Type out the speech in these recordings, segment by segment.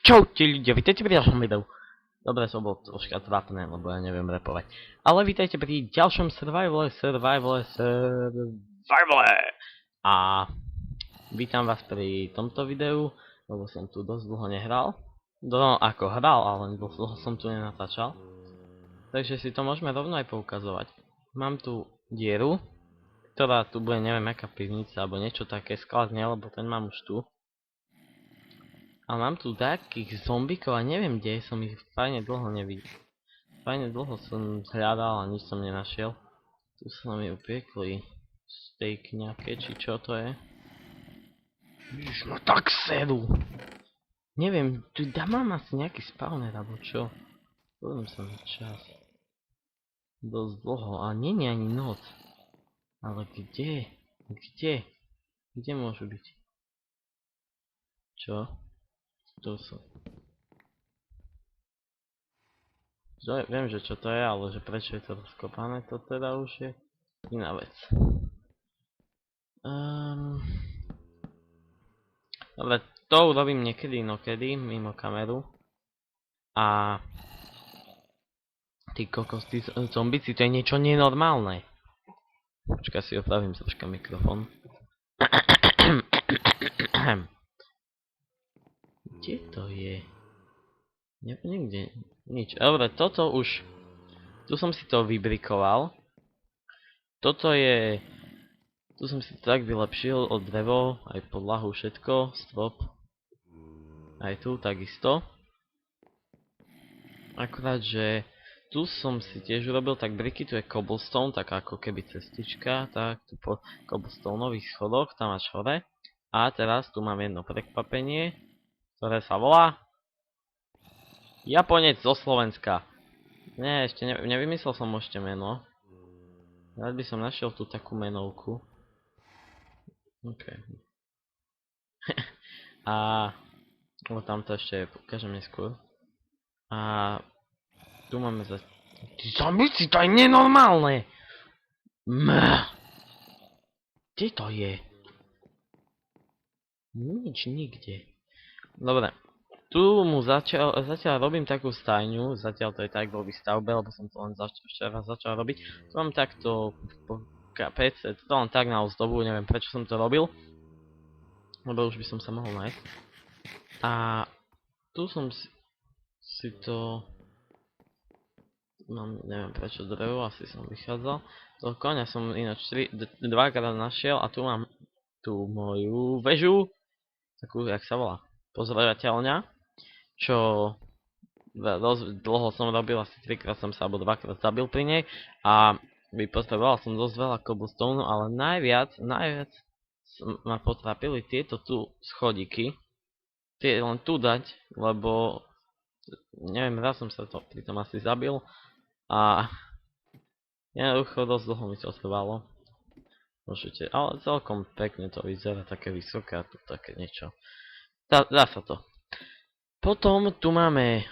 Čaute ľudia, vítajte pri ďalšom videu. Dobre, som bol troška trápne, lebo ja neviem repovať. Ale vítajte pri ďalšom survivale. A vítam vás pri tomto videu, lebo som tu dosť dlho nehral. No, ako hral, ale dlho som tu nenatáčal. Takže si to môžeme rovno aj poukazovať. Mám tu dieru, ktorá tu bude, neviem aká pivnica, alebo niečo také skladne, lebo ten mám už tu. A mám tu takých zombikov a neviem kde, som ich fajne dlho nevidel. Fajne dlho som hľadal a nič som nenašiel. Tu sa mi upiekli steak nejaké, či čo to je. Ježiš, no tak seru! Neviem, tu mám asi nejaký spawner alebo čo. Pozriem sa na čas. Dosť dlho a nie je ani noc. Ale kde? Kde? Kde môžu byť? Čo? Tu sú. Viem, že čo to je, ale že prečo je to rozkopané, to teda už je iná vec. Dobre, to urobím niekedy inokedy, mimo kameru. A ty kokos, tí zombici, to je niečo nenormálne. Počkaj, si opravím troška mikrofón. Kde to je? Niekde, nič. Dobre, toto už... Tu som si to vybrikoval. Toto je... Tu som si to tak vylepšil od drevo, aj podlahu, všetko, strop. Aj tu takisto. Akurát, že tu som si tiež urobil tak briky, tu je cobblestone, tak ako keby cestička, tak tu po cobblestoneových schodoch, tam až hore. A teraz tu mám jedno prekvapenie, ktoré sa volá Japonec zo Slovenska. Nie, ešte nevymyslel som ešte meno. Rád by som našiel tu takú menovku. OK. A... No tamto ešte ukážem neskôr. A... Tu máme za... Ty zombici, to je nenormálne! Kde to je? Nič nikde. Dobre. Tu mu zatiaľ robím takú stajňu, zatiaľ to je tak vo výstavbe, lebo som to len včera začal robiť. Tu mám takto po PC, to len tak na ozdobu, neviem prečo som to robil. Lebo už by som sa mohol nájsť. A tu som si to... Mám, neviem prečo drevo, asi som vychádzal. Toho koňa som ináč dvakrát našiel a tu mám tú moju väžu. Takú, jak sa volá, pozorovateľňa. Čo dosť dlho som robil, asi 3-krát som sa, alebo 2-krát zabil pri nej. A vypotreboval som dosť veľa cobblestone, ale najviac ma potrápili tieto tu schodíky. Tie len tu dať, lebo neviem, raz som sa to pritom asi zabil. A jednoducho dosť dlho mi to trvalo. Môžete, ale celkom pekne to vyzerá, také vysoké a tu také niečo. Dá sa to. Potom tu máme...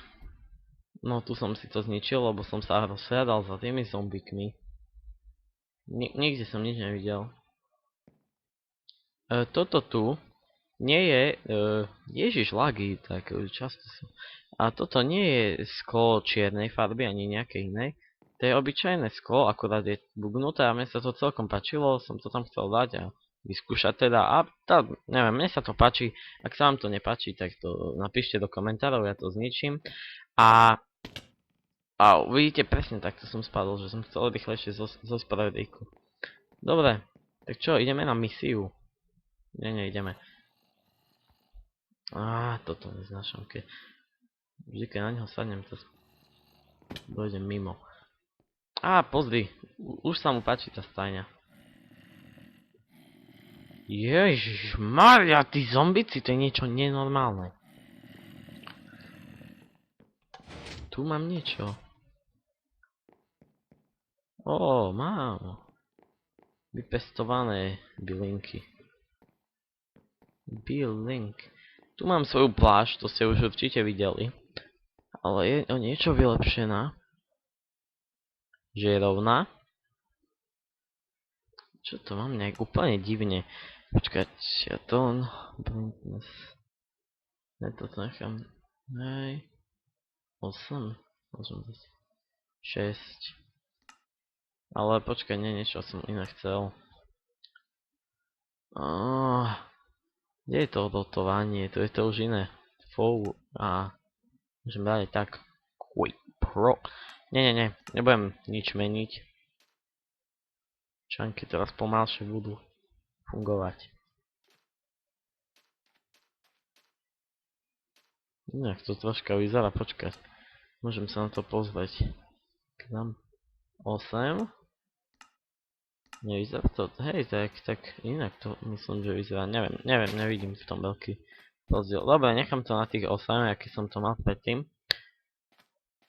No tu som si to zničil, lebo som sa rozhľadal za tými zombikmi. Nikde som nič nevidel. Toto tu nie je... Ježiš, lagy, tak často som... A toto nie je sklo čiernej farby, ani nejakej inej. To je obyčajné sklo, akurát je bugnuté a mne sa to celkom páčilo, som to tam chcel dať a vyskúšať teda. A neviem, mne sa to páči, ak sa vám to nepáči, tak to napíšte do komentárov, ja to zničím. A uvidíte presne, takto som spadol, že som chcel rýchlejšie zospraviť rýku. Dobre, tak čo, ideme na misiu? Nie, ideme. Toto neznášam, keď... Vždy, keď na neho sadnem, to dojdem mimo. Pozri, už sa mu páči tá stajňa. Ježišmaria, tí zombici, to je niečo nenormálne. Tu mám niečo. Mám. Vypestované bylinky. Tu mám svoju plášť, to ste už určite videli. Ale je o niečo vylepšená. Že je rovná. Čo to mám nejak úplne divne. Počkať, ja to... Ne, toto nechám Hej. 8. Môžem dať 6. Ale počkaj, nie, niečo som inak chcel. Kde je to dotovanie? To je to už iné. Fou. Môžem dať tak. Quick Pro. Nie. Nebudem nič meniť. Čanky teraz pomalšie budú fungovať. Inak to troška vyzerá, počkať. Môžem sa na to pozrieť. Dám 8. Nevyzerá to, hej, tak inak to myslím, že vyzerá, neviem, nevidím v tom veľký rozdiel. Dobre, nechám to na tých 8, aký som to mal predtým.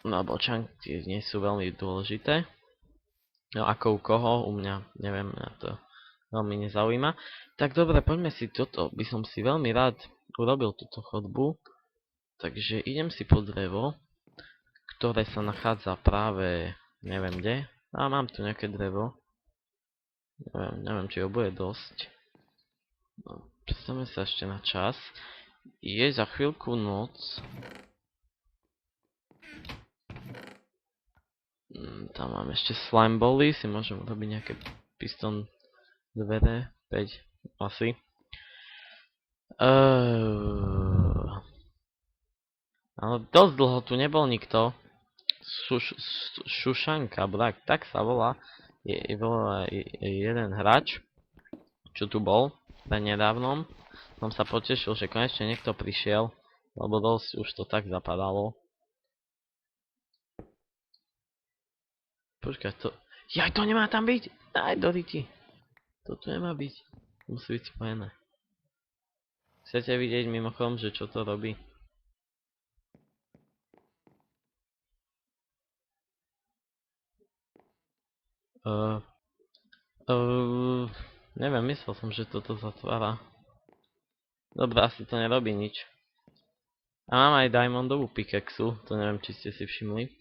No, lebo čanky nie sú veľmi dôležité. No, ako u koho, u mňa, neviem, mňa to veľmi nezaujíma. Tak dobre, poďme si toto, by som si veľmi rád urobil túto chodbu. Takže idem si po drevo, ktoré sa nachádza práve, neviem kde. Mám tu nejaké drevo. Neviem, či ho bude dosť. No, predstavme sa ešte na čas. Je za chvíľku noc. Tam mám ešte slime bally, si môžem urobiť nejaké piston dvere, 5 asi. Ale dosť dlho tu nebol nikto. Šušanka, tak sa volá. Je jeden hráč, čo tu bol nedávnom. Som sa potešil, že konečne niekto prišiel, lebo dosť už to tak zapadalo. Počkaj, to... Jaj, to nemá tam byť! Aj do riti. To tu nemá byť. Musí byť spojené. Chcete vidieť mimochodom, že čo to robí? Neviem, myslel som, že toto zatvára. Dobre, asi to nerobí nič. A mám aj diamondovú pickaxu, to neviem, či ste si všimli.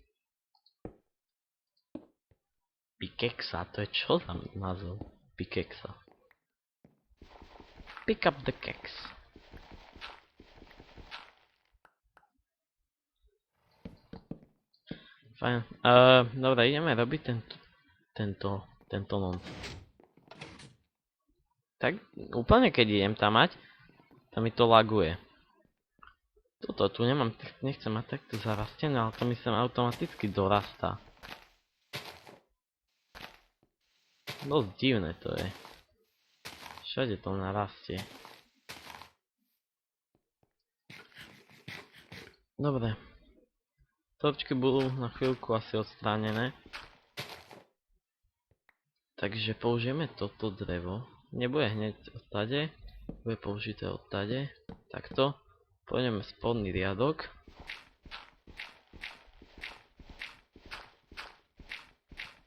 Pickaxa, to je čo za názov? Pickaxa. Pick up the kex. Fajn. Dobre, ideme robiť tento non. Tak, úplne keď idem tam mať, tam mi to laguje. Toto tu nemám, nechcem mať takto zarastené, ale to mi sem automaticky dorastá. Dosť divné to je. Všade to narastie. Dobre. Torčky budú na chvíľku asi odstránené. Takže použijeme toto drevo. Nebude hneď odtade. Bude použité odtade. Takto. Pôjdeme spodný riadok.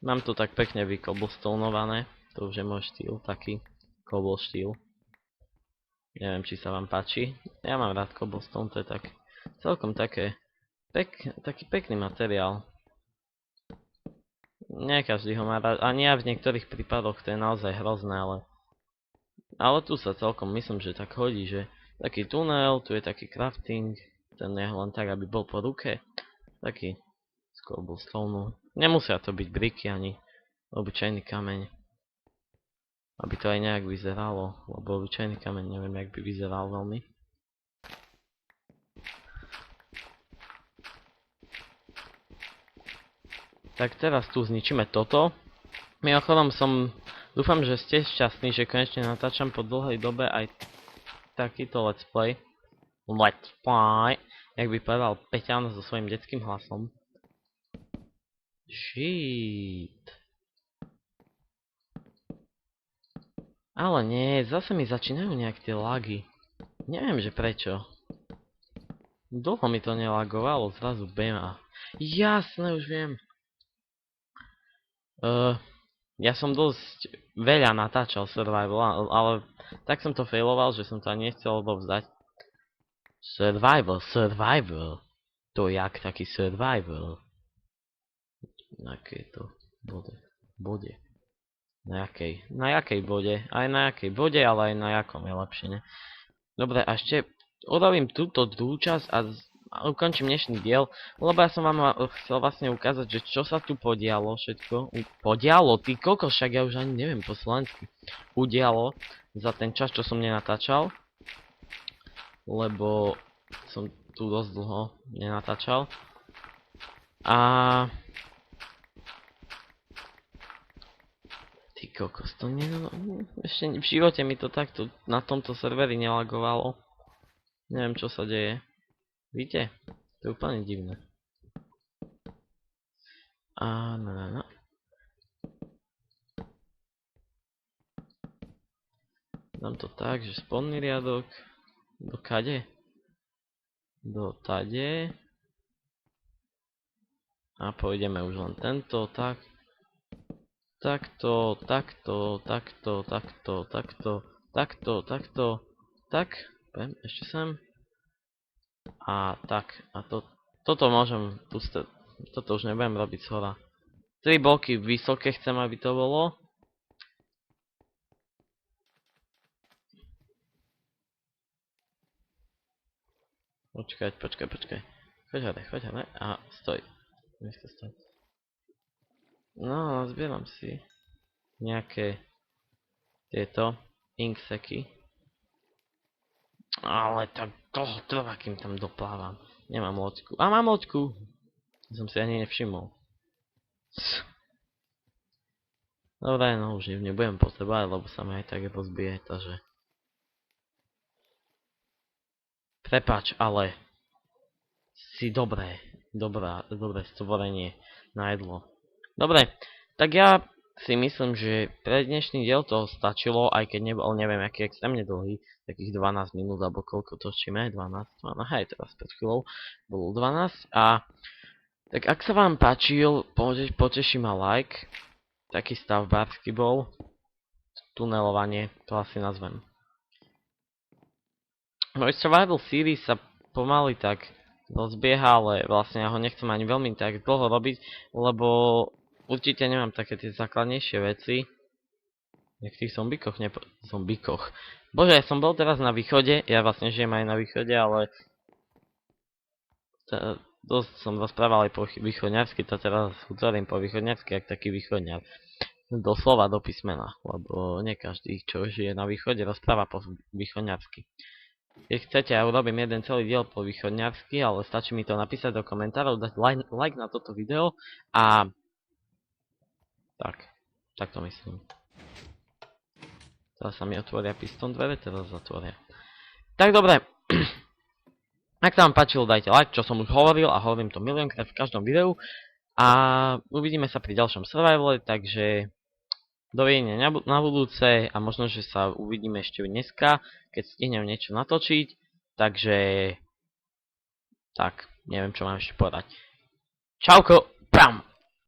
Mám to tak pekne vykoblestonované. To už je môj štýl, taký cobble štýl. Neviem, či sa vám páči. Ja mám rád cobblestone, to je tak celkom taký pekný materiál. Nie každý ho má rád, ani ja v niektorých prípadoch to je naozaj hrozné, ale tu sa celkom myslím, že tak hodí, že taký tunel, tu je taký crafting, ten je len tak, aby bol po ruke, taký z cobblestone. Nemusia to byť briky ani obyčajný kameň, aby to aj nejak vyzeralo, lebo obyčajný kameň neviem, jak by vyzeral veľmi. Tak teraz tu zničíme toto. Mimochodom dúfam, že ste šťastní, že konečne natáčam po dlhej dobe aj takýto let's play. Jak by povedal Peťan so svojím detským hlasom. Shit. Ale nie, zase mi začínajú nejak tie lagy. Neviem, že prečo. Dlho mi to nelagovalo, zrazu bema. Jasné, už viem. Ja som dosť veľa natáčal survival, ale tak som to failoval, že som to ani nechcel odovzdať. Survival. To jak taký survival? Na akej to bode? Na jakej bode? Aj na jakej bode, ale aj na jakom je lepšie, ne? Dobre, a ešte urobím túto druhú časť a ukončím dnešný diel, lebo ja som vám chcel vlastne ukázať, že čo sa tu podialo všetko. Podialo, ty koko, však ja už ani neviem po slovensky. Udialo za ten čas, čo som nenatáčal. Lebo som tu dosť dlho nenatáčal. A... Ty kokos, to nie... Ešte v živote mi to takto na tomto serveri nelagovalo. Neviem, čo sa deje. Víte? To je úplne divné. A no. Dám to tak, že spodný riadok. Do kade? Do tade. A pôjdeme už len tento, tak. Takto. Tak. Ešte sem. A tak. A toto môžem pustiť. Toto už nebudem robiť zhora. 3 bloky vysoké chcem, aby to bolo. Počkaj. Choď hore. A stoj. No, zbieram si nejaké tieto inkseky. Ale tak toho trvá, kým tam doplávam. Nemám loďku. A mám loďku! Som si ani nevšimol. Dobre, no už nebudem potrebovať, lebo sa mi aj tak rozbije, takže... Prepáč, ale... Si dobré stvorenie na jedlo. Dobre, tak ja si myslím, že pre dnešný diel to stačilo, aj keď nebol, neviem, aký extrémne dlhý, takých 12 minút, alebo koľko točíme, 12, hej, teraz pred chvíľou bolo 12, a tak ak sa vám páčil, poteší ma like, taký stavbársky bol, tunelovanie, to asi nazvem. Môj survival series sa pomaly tak rozbieha, ale vlastne ja ho nechcem ani veľmi tak dlho robiť, lebo určite nemám také tie základnejšie veci. Jak v tých zombikoch. Bože, ja som bol teraz na východe, ja vlastne žijem aj na východe, ale... Dosť som rozprával aj po východňarsky, to teraz hovorím po východňarsky, jak taký východňar. Doslova do písmena, lebo nie každý, čo žije na východe, rozpráva po východňarsky. Keď chcete, ja urobím jeden celý diel po východňarsky, ale stačí mi to napísať do komentárov, dať like na toto video a... Tak to myslím. Teraz sa mi otvoria piston dvere, teraz zatvoria. Tak dobre. Ak sa vám páčilo, dajte like, čo som už hovoril a hovorím to miliónkrát v každom videu. A uvidíme sa pri ďalšom survivale, takže dovidenia na budúce a možno, že sa uvidíme ešte dneska, keď stihnem niečo natočiť. Takže... Tak, neviem, čo mám ešte povedať. Čauko, pam!